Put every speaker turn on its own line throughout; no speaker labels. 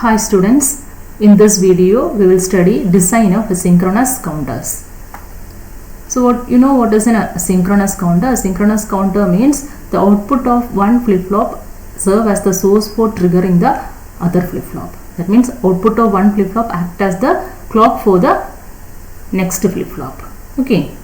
Hi students, in this video we will study design of asynchronous counters. So what is an asynchronous counter? Asynchronous counter means the output of one flip-flop serve as the source for triggering the other flip-flop. That means output of one flip-flop act as the clock for the next flip-flop. Okay.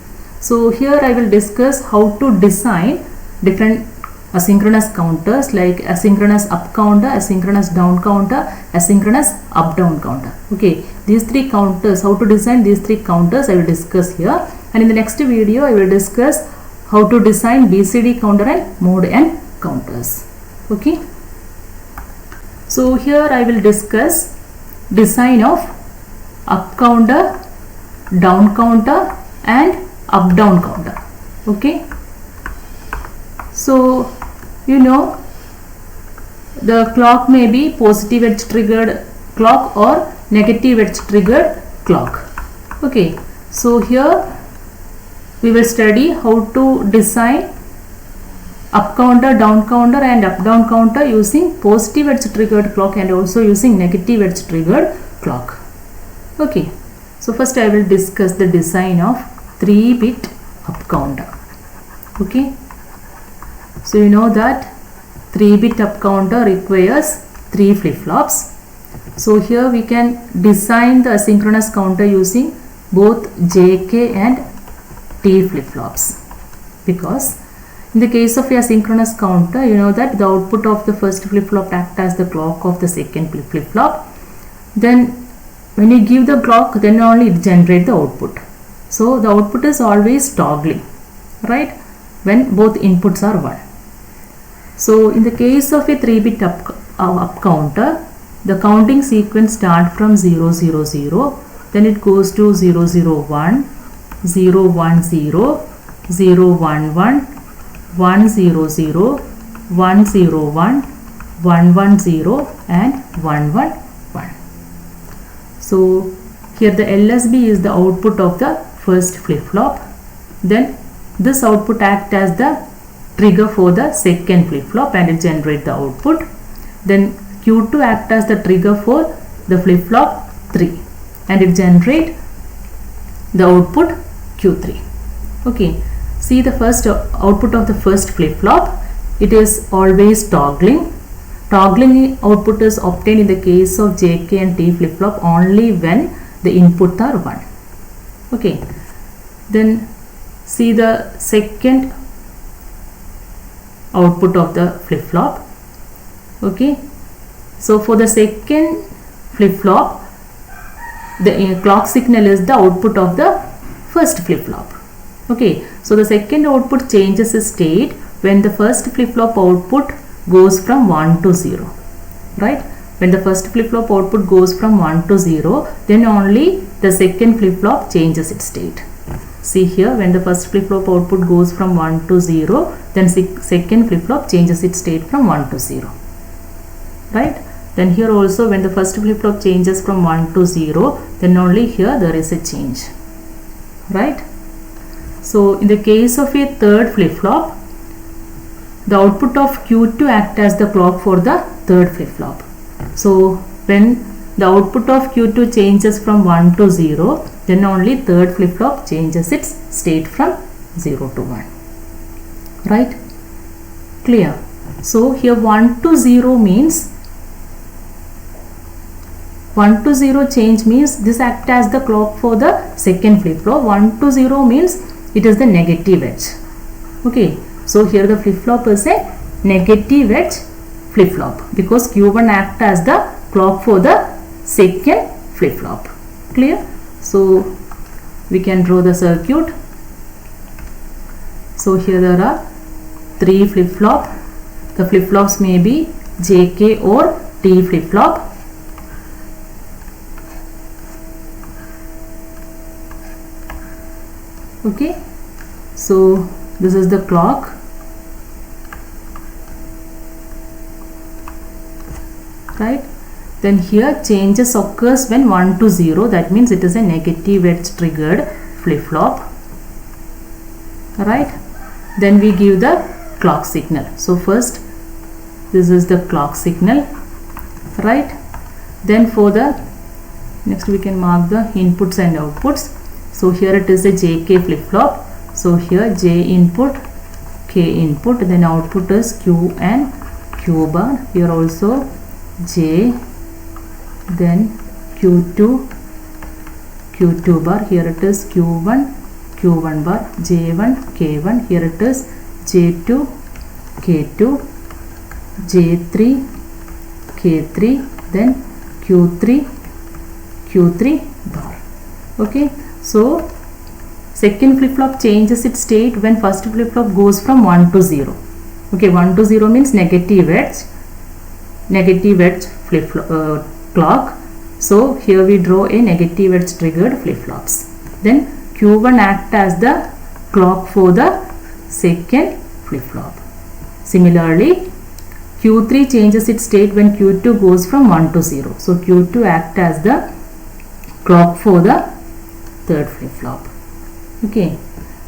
So here I will discuss how to design different asynchronous counters like asynchronous up counter, asynchronous down counter, asynchronous up down counter. Okay, these three counters, how to design these three counters I will discuss here, and in the next video I will discuss how to design BCD counter and mode n counters. Okay, so here I will discuss design of up counter, down counter and up down counter. Okay, so the clock may be positive edge triggered clock or negative edge triggered clock. Okay, so here we will study how to design up counter, down counter and up down counter using positive edge triggered clock and also using negative edge triggered clock. Okay, so first I will discuss the design of 3-bit up counter. Okay, so you know that 3-bit up counter requires 3 flip-flops. So here we can design the asynchronous counter using both JK and T flip-flops, because in the case of a asynchronous counter, you know that the output of the first flip-flop acts as the clock of the second flip-flop. Then when you give the clock, then only it generates the output. So the output is always toggling, right, when both inputs are 1. So in the case of a 3-bit up counter, the counting sequence starts from 0, 0, 0, then it goes to 0, 0, 1, 0, 1, 0, 0, 1, 1, 1, 0, 0, 1, 0, 1, 1, 1, 0 and 1, 1, 1. So here the LSB is the output of the first flip-flop. Then this output acts as the trigger for the second flip-flop and it generates the output. Then Q2 acts as the trigger for the flip-flop 3 and it generates the output Q3. Okay, see the first output of the first flip-flop, it is always toggling. Toggling output is obtained in the case of JK and T flip-flop only when the inputs are 1. Okay, then see the second output of the flip-flop. Okay, so for the second flip-flop, the clock signal is the output of the first flip-flop. Okay, so the second output changes its state when the first flip-flop output goes from 1 to 0, right? When the first flip-flop output goes from 1 to 0, then only the second flip-flop changes its state. See here, when the first flip-flop output goes from 1 to 0, then second flip-flop changes its state from 1 to 0, right? Then here also, when the first flip-flop changes from 1 to 0, then only here there is a change, right? So in the case of a third flip-flop, the output of Q2 acts as the clock for the third flip-flop. So when the output of Q2 changes from 1 to 0, then only third flip-flop changes its state from 0 to 1, right? Clear? So here 1 to 0 means 1 to 0 change means this acts as the clock for the second flip-flop. 1 to 0 means it is the negative edge. Okay, so here the flip-flop is a negative edge flip-flop because Q1 acts as the clock for the second flip-flop. Clear? So we can draw the circuit. So here there are 3 flip-flop. The flip-flops may be JK or T flip-flop. Okay, so this is the clock, right? Then here changes occurs when 1 to 0, that means it is a negative edge triggered flip-flop, right? Then we give the clock signal. So first this is the clock signal, right? Then for the next we can mark the inputs and outputs. So here it is a JK flip-flop. So here J input, K input, then output is Q and Q bar. Here also J, then Q2, Q2 bar. Here it is Q1, Q1 bar, J1, K1. Here it is J2, K2, J3, K3, then Q3, Q3 bar. Okay, so second flip-flop changes its state when first flip-flop goes from 1 to 0. Okay, 1 to 0 means negative edge flip-flop clock. So here we draw a negative edge triggered flip-flops. Then Q1 act as the clock for the second flip-flop. Similarly, Q3 changes its state when Q2 goes from 1 to 0. So Q2 act as the clock for the third flip-flop. Okay,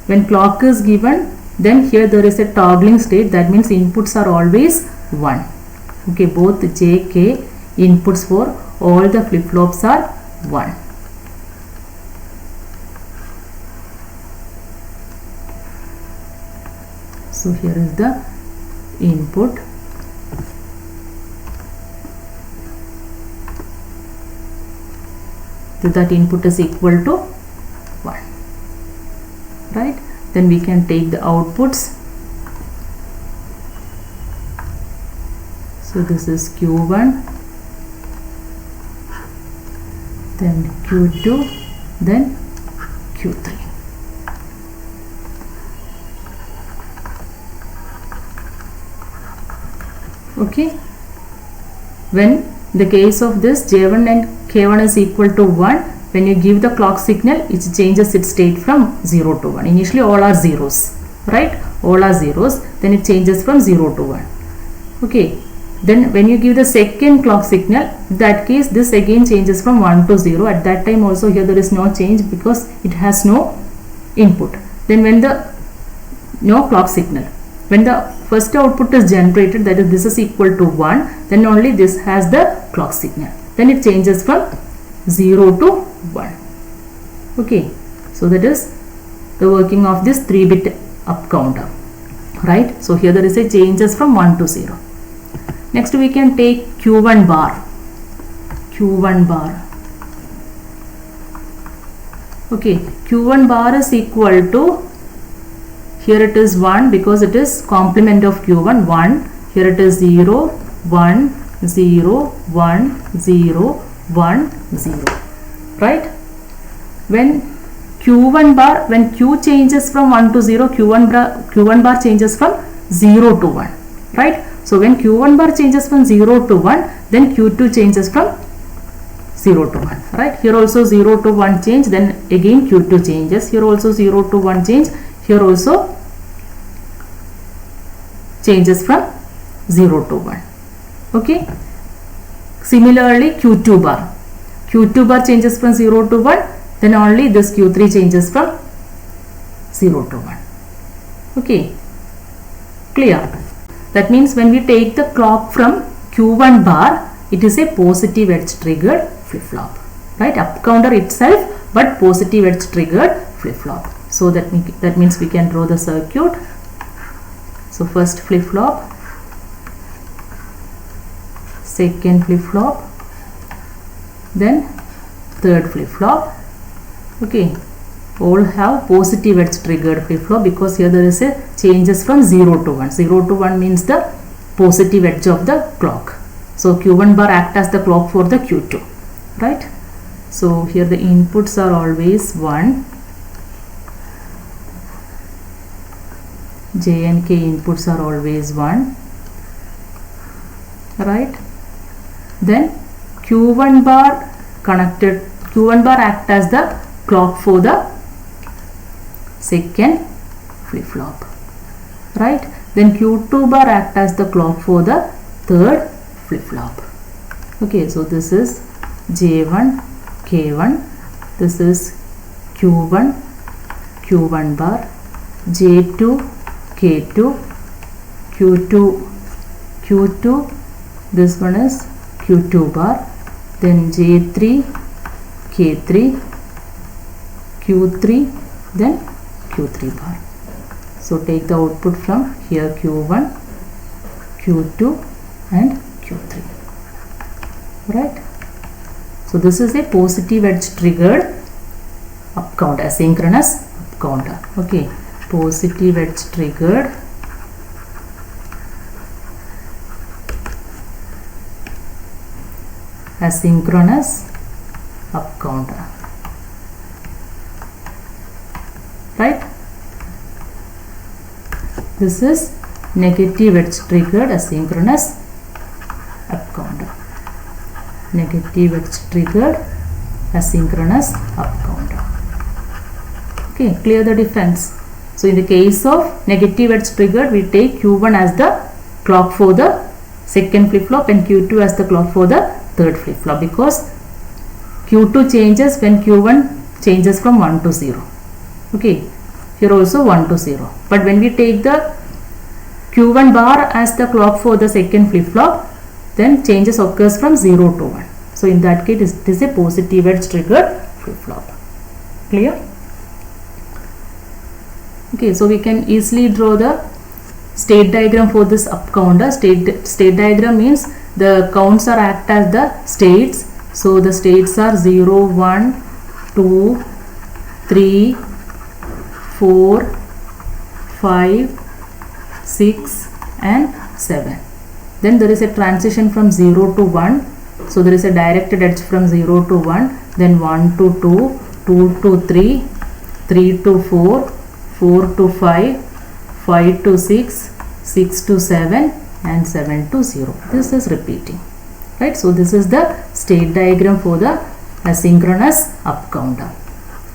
when clock is given, then here there is a toggling state. That means inputs are always 1. Okay, both J, K inputs for all the flip-flops are 1. So here is the input. That input is equal to 1. Right? Then we can take the outputs. So this is Q1, then Q2, then Q3. Okay, when the case of this J1 and K1 is equal to 1, when you give the clock signal, it changes its state from 0 to 1. Initially all are zeros, right? All are zeros, then it changes from 0 to 1. Okay, then when you give the second clock signal, in that case this again changes from 1 to 0. At that time also here there is no change because it has no input. Then when the no clock signal, when the first output is generated, that is this is equal to 1, then only this has the clock signal. Then it changes from 0 to 1. Okay, so that is the working of this 3-bit up counter, right? So here there is a changes from 1 to 0. Next we can take Q1 bar. Q1 bar. Okay, Q1 bar is equal to, here it is 1 because it is complement of Q1, 1. Here it is 0, 1, 0, 1, 0, 1, 0. Right? When Q1 bar, when Q changes from 1 to 0, Q1 bar changes from 0 to 1. Right? So when Q1 bar changes from 0 to 1, then Q2 changes from 0 to 1. Right? Here also 0 to 1 change, then again Q2 changes. Here also 0 to 1 change. Here also changes from 0 to 1. Okay. Similarly, Q2 bar. Q2 bar changes from 0 to 1. Then only this Q3 changes from 0 to 1. Okay. Clear? That means when we take the clock from Q1 bar, it is a positive edge triggered flip-flop. Right? Up counter itself, but positive edge triggered flip-flop. So that means we can draw the circuit. So first flip-flop, second flip-flop, then third flip-flop. Okay, all have positive edge triggered flip-flop because here there is a changes from 0 to 1. 0 to 1 means the positive edge of the clock. So Q1 bar act as the clock for the Q2. Right? So here the inputs are always 1. J and K inputs are always 1. Right? Then Q1 bar connected, Q1 bar act as the clock for the second flip-flop. Right? Then Q2 bar act as the clock for the third flip-flop. Okay, so this is J1, K1, this is Q1, Q1 bar, J2, K2, Q2, Q2, this one is Q2 bar, then J3, K3, Q3, then Q3 bar. So take the output from here Q1, Q2 and Q3. Right? So this is a positive edge triggered up counter, asynchronous up counter. Okay, positive edge triggered asynchronous up counter. Right? This is negative edge triggered asynchronous up counter. Negative edge triggered asynchronous up counter. Okay, clear the difference. So in the case of negative edge triggered, we take Q1 as the clock for the second flip flop and Q2 as the clock for the third flip flop, because Q2 changes when Q1 changes from 1 to 0. Okay, here also 1 to 0. But when we take the Q1 bar as the clock for the second flip flop, then changes occurs from 0 to 1. So in that case, it is a positive edge triggered flip flop. Clear? Okay, so we can easily draw the state diagram for this up counter. State diagram means the counts are act as the states. So the states are 0, 1, 2, 3, 4, 5, 6 and 7. Then there is a transition from 0 to 1. So there is a directed edge from 0 to 1. Then 1 to 2, 2 to 3, 3 to 4, 4 to 5, 5 to 6, 6 to 7 and 7 to 0. This is repeating. Right? So this is the state diagram for the asynchronous up counter.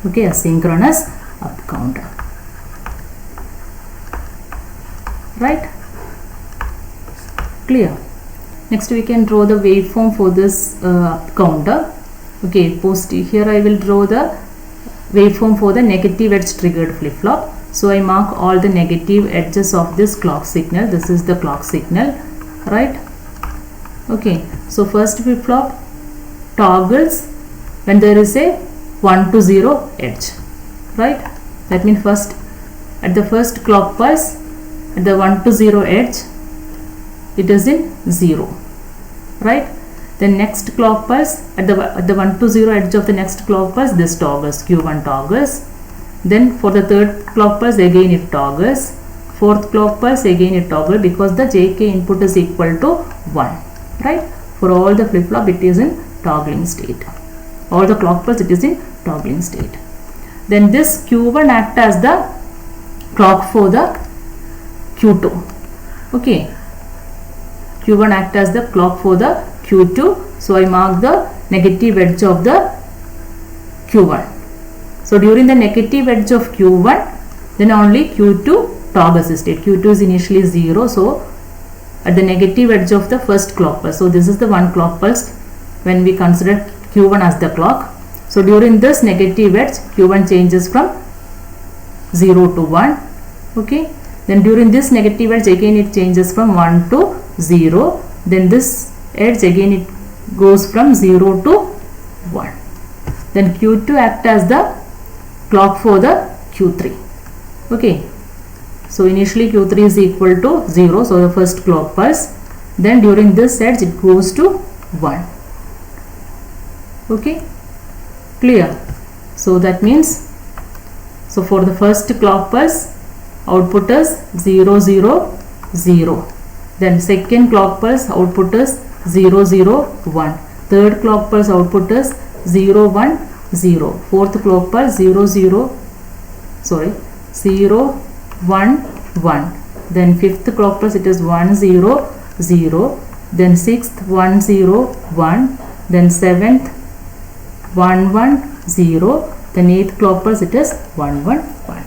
Okay, asynchronous up counter. Right? Clear? Next we can draw the waveform for this up counter. Okay, here I will draw the waveform for the negative edge triggered flip flop. So I mark all the negative edges of this clock signal. This is the clock signal. Right? Okay, so first flip flop toggles when there is a 1 to 0 edge. Right? That means first at the first clock pulse, at the 1 to 0 edge, it is in 0. Right? Then next clock pulse, at the 1 to 0 edge of the next clock pulse, this toggles, Q1 toggles. Then for the third clock pulse, again it toggles. Fourth clock pulse, again it toggles, because the JK input is equal to 1. Right? For all the flip flop, it is in toggling state. All the clock pulse, it is in toggling state. Then this Q1 act as the clock for the Q2. Okay. Q1 act as the clock for the Q2. So I mark the negative edge of the Q1. So during the negative edge of Q1, then only Q2 toggles state. Q2 is initially 0. So at the negative edge of the first clock pulse. So this is the one clock pulse when we consider Q1 as the clock. So during this negative edge, Q1 changes from 0 to 1. Okay. Then during this negative edge, again it changes from 1 to 0. Then this edge again it goes from 0 to 1. Then Q2 act as the clock for the Q3. Okay. So initially Q3 is equal to 0. So the first clock pulse. Then during this edge it goes to 1. Okay. Clear? So that means, so for the first clock pulse, output is 0, 0, 0. Then second clock pulse, output is 0, 0, 1. Third clock pulse, output is 0, 1, 0. Fourth clock pulse 0, 0, 1, 1. Then fifth clock pulse, it is 1, 0, 0. Then sixth 1, 0, 1. Then seventh 1, 1, 0. Then eighth clock pulse, it is 1, 1, 1.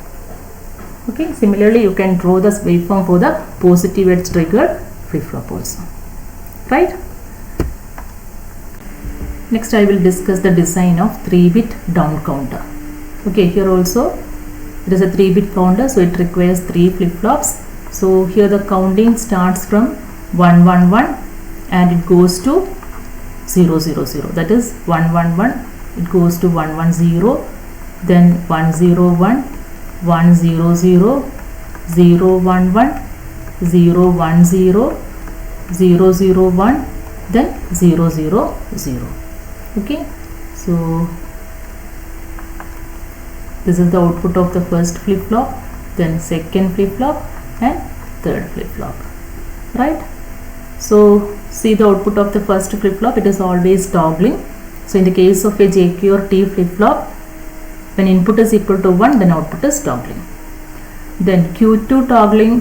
Okay. Similarly, you can draw this waveform for the positive edge triggered flip flop also. Right? Next I will discuss the design of 3-bit down counter. Okay, here also it is a 3-bit counter, so it requires 3 flip flops. So here the counting starts from 1, 1, 1 and it goes to 0 0 0, that is 1 1 1, it goes to 1 1 0, then 1 0 1, 1 0 0, 0 1 1, 0 1 0, 0 0 1, then 0 0 0. Okay, so this is the output of the first flip-flop, then second flip-flop and third flip-flop, right? So see the output of the first flip-flop, it is always toggling. So in the case of a JK or T flip-flop, when input is equal to 1, then output is toggling. Then Q2 toggling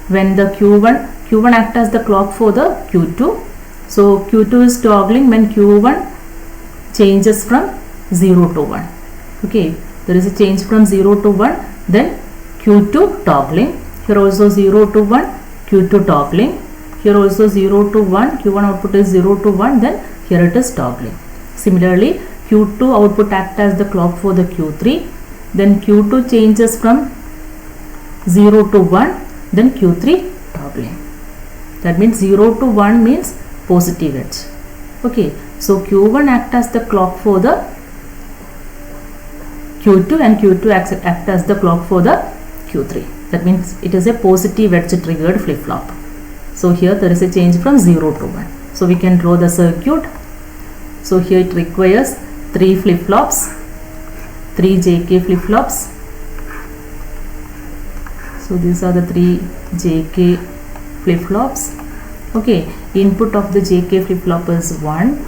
when the Q1 acts as the clock for the Q2. So Q2 is toggling when Q1 changes from 0 to 1. Okay, there is a change from 0 to 1, then Q2 toggling. Here also 0 to 1, Q2 toggling. Here also 0 to 1, Q1 output is 0 to 1, then here it is toggling. Similarly, Q2 output acts as the clock for the Q3, then Q2 changes from 0 to 1, then Q3 toggling. That means 0 to 1 means positive edge. Okay, so Q1 acts as the clock for the Q2 and Q2 acts as the clock for the Q3. That means it is a positive edge triggered flip-flop. So here there is a change from 0 to 1. So we can draw the circuit. So here it requires 3 flip-flops, 3 JK flip-flops. So these are the 3 JK flip-flops. Okay, input of the JK flip-flop is 1.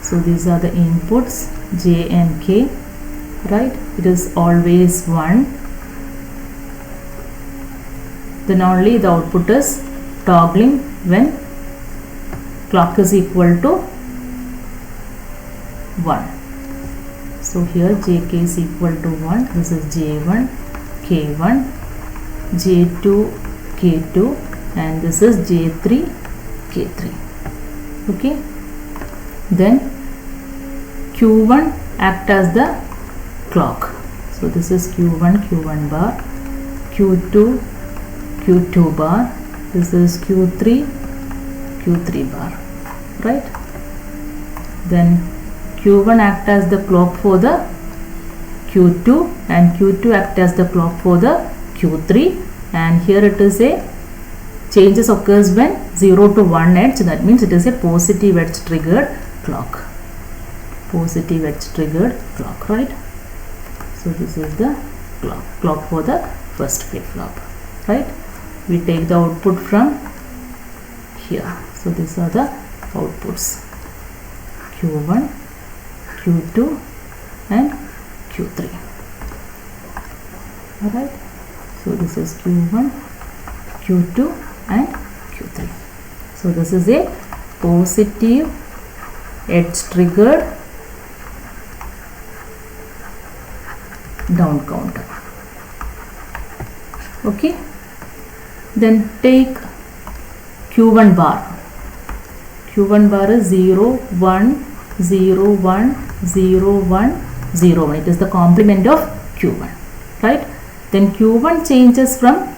So these are the inputs J and K, right? It is always 1. Then only the output is toggling when clock is equal to 1. So here JK is equal to 1. This is J1, K1, J2, K2, and this is J3, K3. Okay. Then Q1 acts as the clock. So this is Q1, Q1 bar, Q2, Q2 bar. This is Q3, Q3 bar, right? Then Q1 acts as the clock for the Q2 and Q2 acts as the clock for the Q3, and here it is a changes occurs when 0 to 1 edge. That means it is a positive edge triggered clock. Positive edge triggered clock, right? So this is the clock for the first flip-flop, right? We take the output from here. So these are the outputs Q1, Q2 and Q3. Alright. So this is Q1, Q2 and Q3. So this is a positive edge triggered down counter. Okay. Then take Q1 bar. Q1 bar is 0, 1, 0, 1, 0, 1, 0, 1. It is the complement of Q1, right? Then Q1 changes from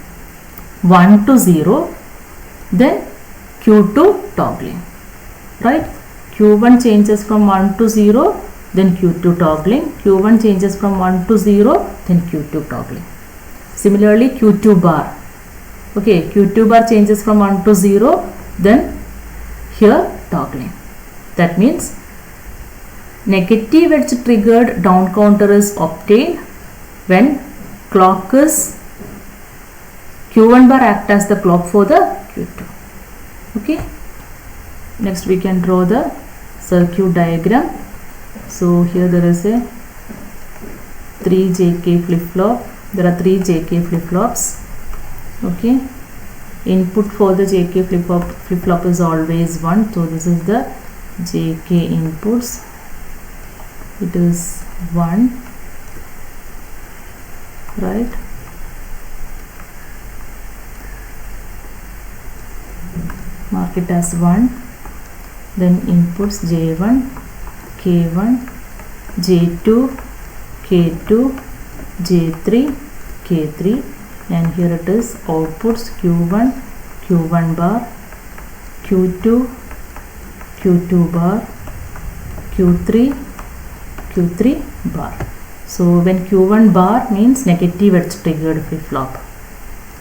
1 to 0, then Q2 toggling, right? Q1 changes from 1 to 0, then Q2 toggling. Q1 changes from 1 to 0, then Q2 toggling. Similarly, Q2 bar. Okay, Q2 bar changes from 1 to 0, then here toggling. That means negative edge triggered down counter is obtained when clock is Q1 bar acts as the clock for the Q2. Okay. Next we can draw the circuit diagram. So here there is a 3 JK flip-flop. There are 3 JK flip-flops. Okay. Input for the JK flip-flop is always 1. So this is the JK inputs. It is 1, right? Mark it as 1. Then inputs J1, K1, J2, K2, J3, K3, and here it is outputs Q1 bar, Q2 bar, Q3, Q3 bar. So when Q1 bar means negative edge triggered flip-flop,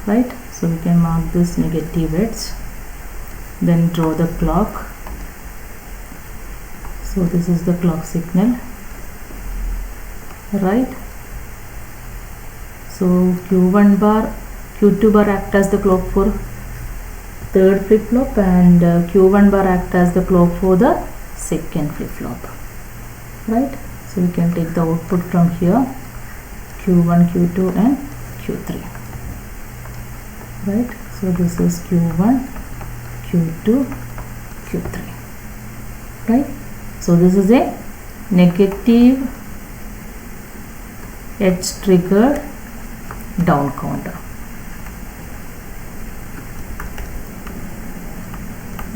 right? So we can mark this negative edge, then draw the clock. So this is the clock signal, right? So Q1 bar, Q2 bar act as the clock for third flip-flop, and Q1 bar act as the clock for the second flip-flop, right? So we can take the output from here, Q1, Q2 and Q3, right? So this is Q1, Q2, Q3, right? So this is a negative edge triggered down counter.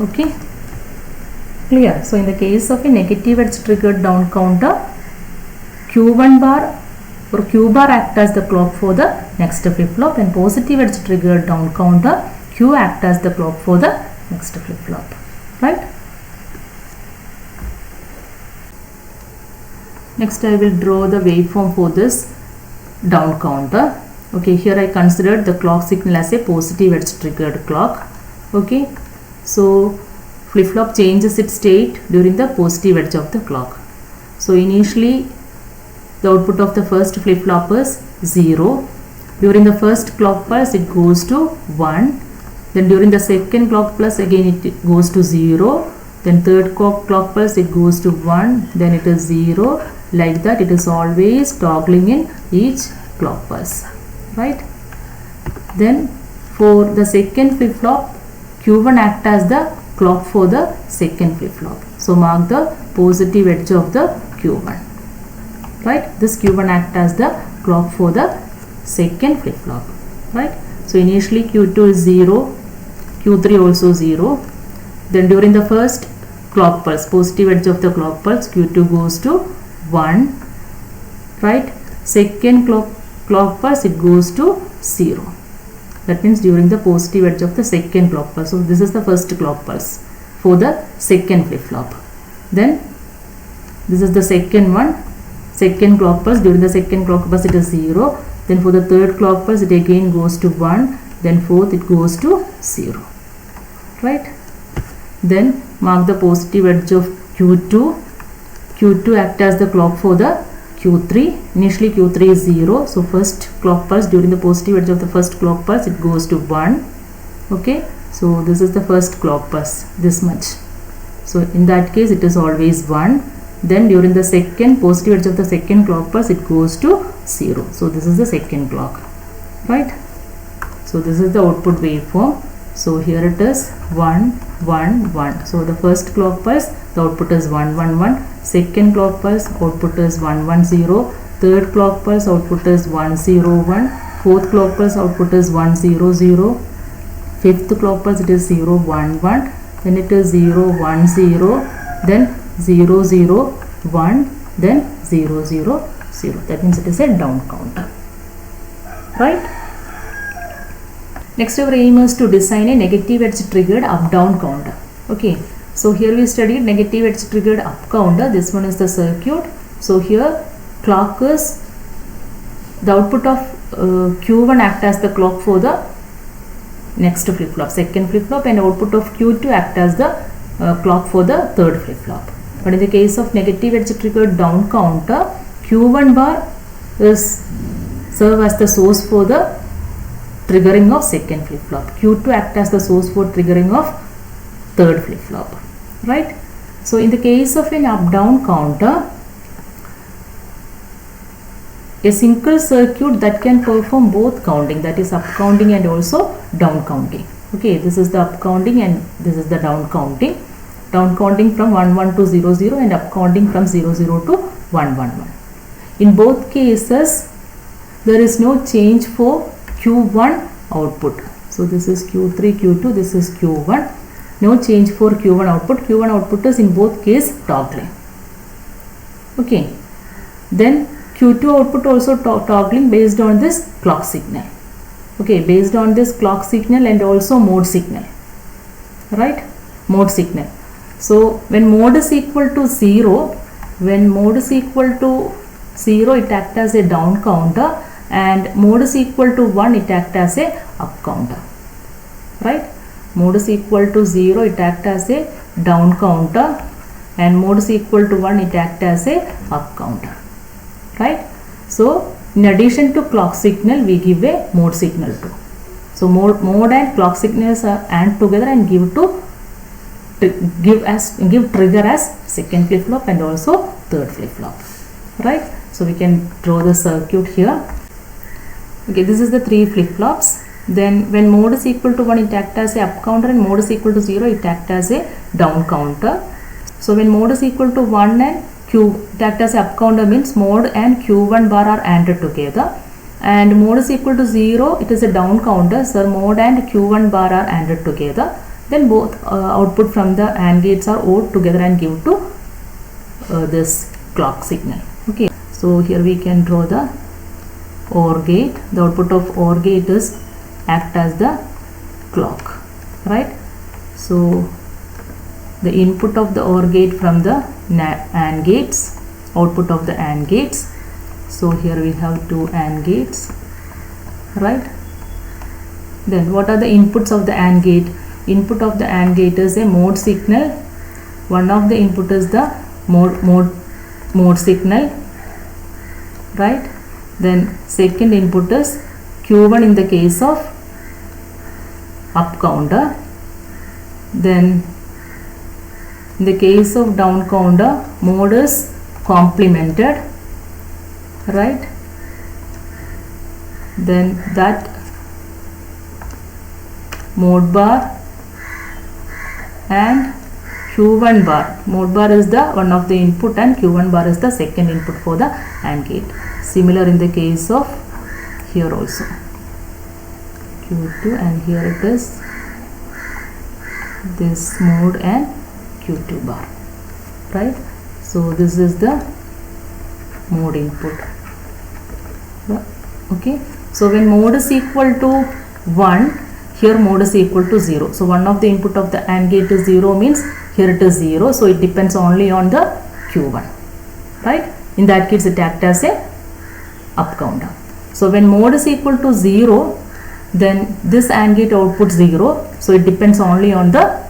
Okay, clear? So in the case of a negative edge triggered down counter, Q1 bar or Q bar act as the clock for the next flip-flop, and positive edge triggered down counter, Q act as the clock for the next flip-flop, right? Next I will draw the waveform for this down counter. Okay, here I considered the clock signal as a positive edge triggered clock. Okay, so flip-flop changes its state during the positive edge of the clock. So initially the output of the first flip-flop is 0. During the first clock pulse it goes to 1. Then during the second clock pulse again it goes to 0. Then third clock pulse it goes to 1. Then it is 0. Like that, it is always toggling in each clock pulse, right? Then for the second flip-flop, Q1 act as the clock for the second flip-flop. So mark the positive edge of the Q1, right? This Q1 act as the clock for the second flip-flop, right? So initially Q2 is 0, Q3 also 0. Then during the first clock pulse, positive edge of the clock pulse, Q2 goes to 1, right? Second clock pulse it goes to 0. That means during the positive edge of the second clock pulse. So this is the first clock pulse for the second flip-flop. Then this is the second one, second clock pulse. During the second clock pulse it is 0. Then for the third clock pulse it again goes to 1. Then fourth it goes to 0, right? Then mark the positive edge of Q2. Q2 act as the clock for the Q3. Initially Q3 is 0. So first clock pulse, during the positive edge of the first clock pulse it goes to 1. Okay. So this is the first clock pulse, this much. So in that case it is always 1. Then during the second positive edge of the second clock pulse it goes to 0. So this is the second clock, right? So this is the output waveform. So here it is 1, 1, 1. So the first clock pulse, the output is 1, 1, 1. Second clock pulse, output is 1, 1, 0. Third clock pulse, output is 1, 0, 1. Fourth clock pulse, output is 1, 0, 0. Fifth clock pulse, it is 0, 1, 1. Then it is 0, 1, 0. Then 0, 0, 1. Then 0, 0, 0. That means it is a down counter, right? Next our aim is to design a negative edge triggered up down counter. Okay, so here we studied negative edge triggered up counter. This one is the circuit. So here clock is the output of Q1 act as the clock for the next flip-flop, second flip-flop, and output of Q2 act as the clock for the third flip-flop. But in the case of negative edge triggered down counter, Q1 bar is serve as the source for the triggering of second flip-flop. Q2 act as the source for triggering of third flip-flop, right? So in the case of an up-down counter, a single circuit that can perform both counting, that is up counting and also down counting. Okay, this is the up counting and this is the down counting. Down counting from 1, 1 to 0, 0 and up counting from 0, 0 to 1, 1, 1. In both cases, there is no change for Q1 output. So this is Q3, Q2, this is Q1. No change for Q1 output. Q1 output is in both cases toggling. Okay. Then Q2 output also toggling based on this clock signal. Okay, based on this clock signal and also mode signal. Right? Mode signal. So when mode is equal to 0, when mode is equal to 0 it acts as a down counter, and mode is equal to 1 it acts as a up counter, right? Mode is equal to 0 it acts as a down counter, and mode is equal to 1 it acts as a up counter, right? So in addition to clock signal we give a mode signal too. So mode and clock signals are AND together and give trigger as second flip flop and also third flip flop, right? So we can draw the circuit here. Okay, this is the 3 flip flops. Then when mode is equal to 1 it acts as a up counter, and mode is equal to 0 it acts as a down counter. So when mode is equal to 1 and Q, it acts as a up counter means mode and Q1 bar are ANDed together, and mode is equal to 0 it is a down counter, so mode and Q1 bar are ANDed together. Then both output from the AND gates are ORed together and give to this clock signal. Okay, so here we can draw the OR gate. The output of OR gate is act as the clock, right? So the input of the OR gate from the AND gates, output of the AND gates. So here we have 2 AND gates, right? Then what are the inputs of the AND gate? Input of the AND gate is a mode signal. One of the input is the mode signal, right? Then second input is Q1 in the case of up counter. Then in the case of down counter, mode is complemented, right? Then that mode bar and Q1 bar. Mode bar is the one of the input and Q1 bar is the second input for the AND gate. Similar in the case of here also. Q2, and here it is this mode and Q2 bar, right? So this is the mode input. Okay, so when mode is equal to 1, here mode is equal to 0. So one of the input of the AND gate is 0 means here it is 0. So it depends only on the Q1, right? In that case it acts as a up counter. So when mode is equal to 0, then this AND gate output 0. So it depends only on the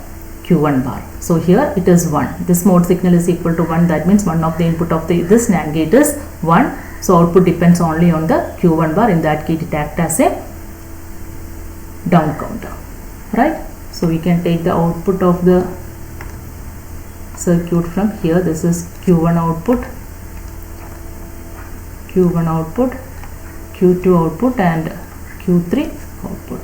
Q1 bar. So here it is 1. This mode signal is equal to 1. That means one of the input of this NAND gate is 1. So output depends only on the Q1 bar. In that case it acts as a down counter, right? So we can take the output of the circuit from here. This is Q1 output, Q1 output, Q2 output and Q3 output,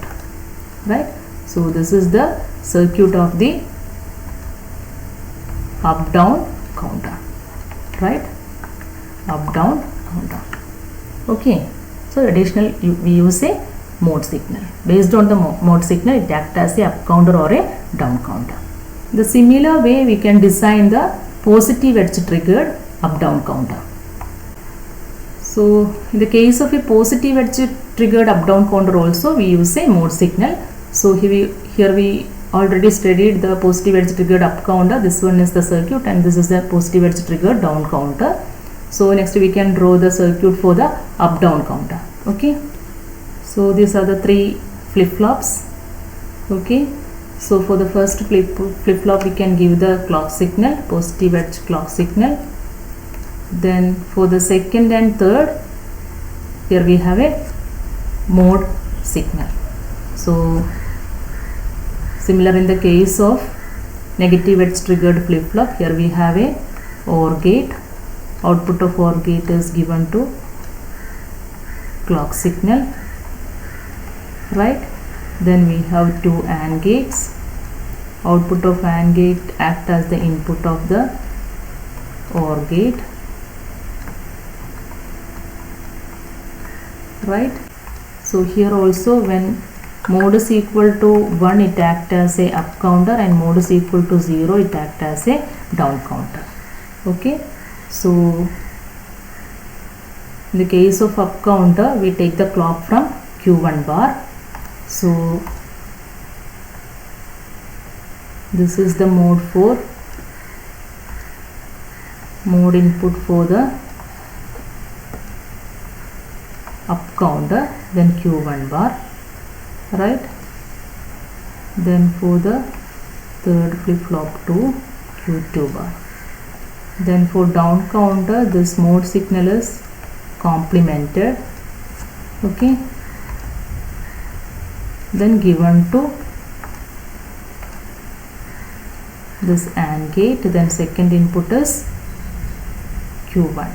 right? So this is the circuit of the up down counter, right? Up down counter. Okay, so additional we use a mode signal. Based on the mode signal it acts as a up counter or a down counter. The similar way we can design the positive edge triggered up down counter. So in the case of a positive edge triggered up down counter also we use a mode signal. So here we already studied the positive edge triggered up counter. This one is the circuit and this is the positive edge triggered down counter. So next we can draw the circuit for the up down counter. Okay, so these are the 3 flip flops. Okay, so for the first flip flop we can give the clock signal, positive edge clock signal. Then for the second and third, here we have a mode signal. So similar in the case of negative edge triggered flip flop, here we have a OR gate. Output of OR gate is given to clock signal, right? Then we have 2 AND gates. Output of AND gate act as the input of the OR gate, right? So here also when mode is equal to 1 it acts as a up counter and mode is equal to 0 it acts as a down counter. Okay, so in the case of up counter we take the clock from Q1 bar. So this is the mode 4, mode input for the up counter, then Q1 bar, right? Then for the third flip-flop to Q2 bar. Then for down counter, this mode signal is complemented, okay, then given to this AND gate, then second input is Q1,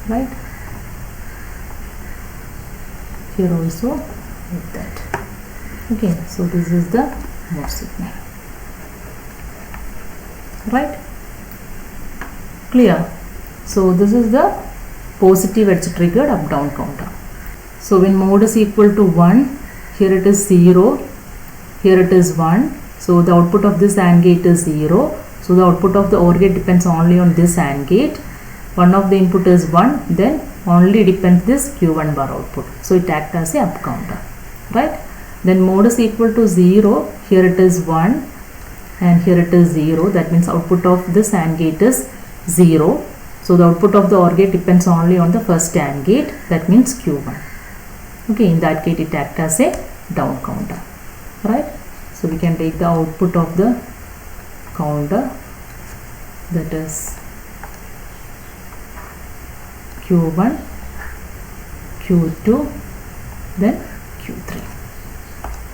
right? Here also like that. Okay, so this is the mode signal, right? Clear? So this is the positive edge triggered up down counter. So when mode is equal to 1, here it is 0, here it is 1. So the output of this AND gate is 0. So the output of the OR gate depends only on this AND gate. One of the input is 1, then only depends this Q1 bar output. So it acts as a up counter, right? Then mode is equal to 0, here it is 1 and here it is 0. That means output of this AND gate is 0. So the output of the OR gate depends only on the first AND gate, that means Q1. Okay, in that gate it acts as a down counter, right? So we can take the output of the counter, that is Q1, Q2, then Q3,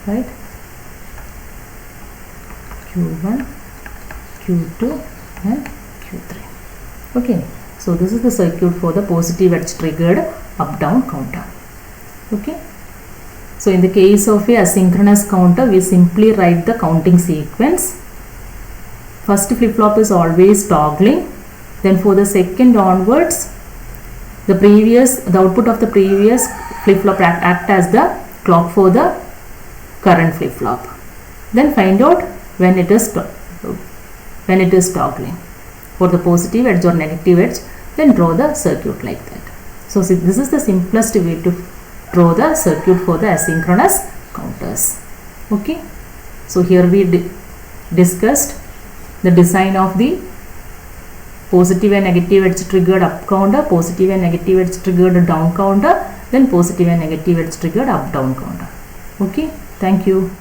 right? Q1, Q2 and Q3. Okay, so this is the circuit for the positive edge triggered up down counter. Okay, so in the case of a asynchronous counter, we simply write the counting sequence. First flip flop is always toggling, then for the second onwards, the output of the previous flip flop act as the clock for the current flip flop. Then find out when it is toggling. For the positive edge or negative edge, then draw the circuit like that. So this is the simplest way to draw the circuit for the asynchronous counters. Okay, so here we discussed the design of the positive and negative edge triggered up counter, positive and negative edge triggered down counter, then positive and negative edge triggered up down counter. Okay, thank you.